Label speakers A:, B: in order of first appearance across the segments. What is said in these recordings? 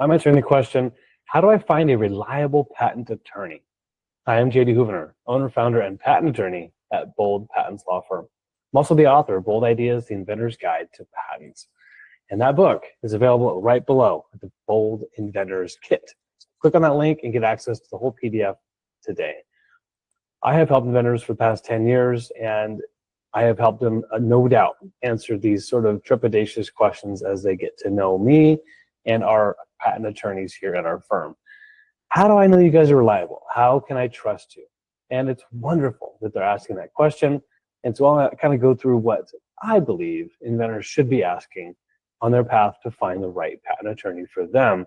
A: I'm answering the question, how do I find a reliable patent attorney? Hi, I'm JD Houvener, owner, founder, and patent attorney at Bold Patents Law Firm. I'm also the author of Bold Ideas, the Inventor's Guide to Patents. And that book is available right below the Bold Inventors Kit. Click on that link and get access to the whole PDF today. I have helped inventors for the past 10 years, and I have helped them, no doubt, answer these sort of trepidatious questions as they get to know me and our patent attorneys here at our firm. How do I know you guys are reliable? How can I trust you? And it's wonderful that they're asking that question. And so I'll kind of go through what I believe inventors should be asking on their path to find the right patent attorney for them,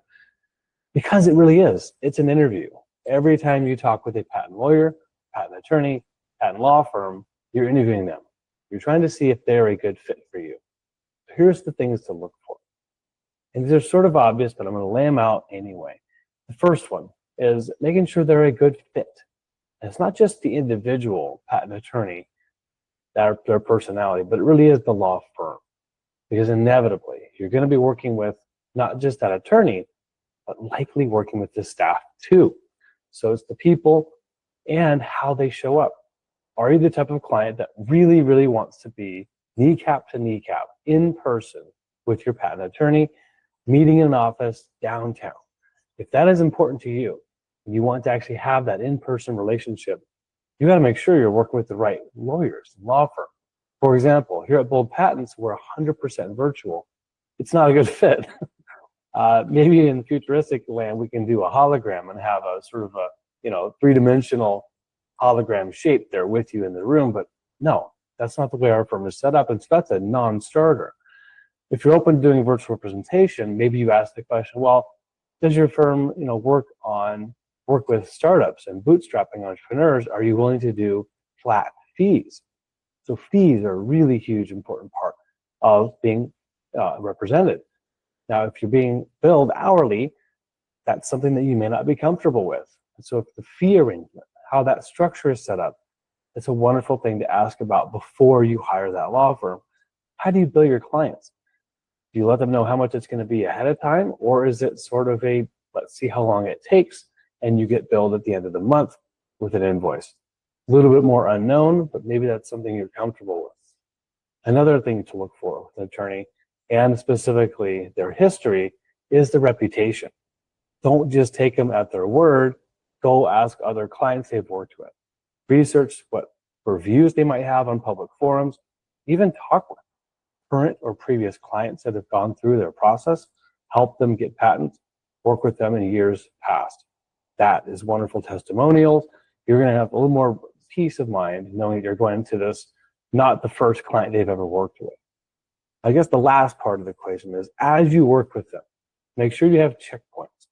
A: because it really is. It's an interview. Every time you talk with a patent lawyer, patent attorney, patent law firm, you're interviewing them. You're trying to see if they're a good fit for you. Here's the things to look for. And these are sort of obvious, but I'm going to lay them out anyway. The first one is making sure they're a good fit. And it's not just the individual patent attorney, their personality, but it really is the law firm. Because inevitably, you're going to be working with not just that attorney, but likely working with the staff too. So it's the people and how they show up. Are you the type of client that really, really wants to be kneecap to kneecap in person with your patent attorney, meeting in an office downtown? If that is important to you, and you want to actually have that in-person relationship, you got to make sure you're working with the right lawyers, law firm. For example, here at Bold Patents, we're 100% virtual. It's not a good fit. Maybe in futuristic land, we can do a hologram and have a sort of a, three-dimensional hologram shape there with you in the room. But no, that's not the way our firm is set up. And so that's a non-starter. If you're open to doing virtual representation, maybe you ask the question, well, does your firm, work with startups and bootstrapping entrepreneurs? Are you willing to do flat fees? So fees are a really huge, important part of being represented. Now, if you're being billed hourly, that's something that you may not be comfortable with. And so if the fee arrangement, how that structure is set up, it's a wonderful thing to ask about before you hire that law firm. How do you bill your clients? Do you let them know how much it's going to be ahead of time? Or is it sort of a, let's see how long it takes, and you get billed at the end of the month with an invoice? A little bit more unknown, but maybe that's something you're comfortable with. Another thing to look for with an attorney, and specifically their history, is the reputation. Don't just take them at their word. Go ask other clients they've worked with. Research what reviews they might have on public forums. Even talk with current or previous clients that have gone through their process. Help them get patents. Work with them in years past. That is wonderful testimonials. You're going to have a little more peace of mind knowing you're going into this not the first client they've ever worked with. I guess the last part of the equation is, as you work with them, make sure you have checkpoints.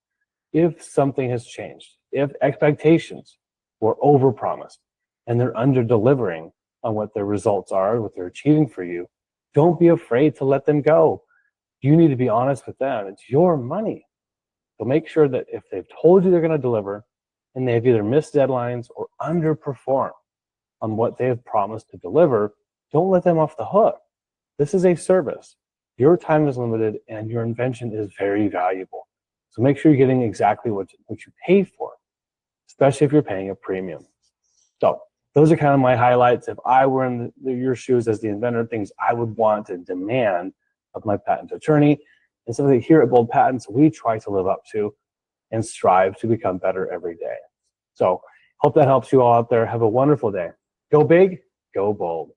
A: If something has changed, if expectations were overpromised and they're under-delivering on what their results are, what they're achieving for you, don't be afraid to let them go. You need to be honest with them. It's your money. So make sure that if they've told you they're going to deliver and they've either missed deadlines or underperformed on what they have promised to deliver, don't let them off the hook. This is a service. Your time is limited and your invention is very valuable. So make sure you're getting exactly what you paid for, especially if you're paying a premium. So those are kind of my highlights. If I were in your shoes as the inventor, things I would want and demand of my patent attorney, and something here at Bold Patents we try to live up to and strive to become better every day. So hope that helps you all out there. Have a wonderful day. Go big, go bold.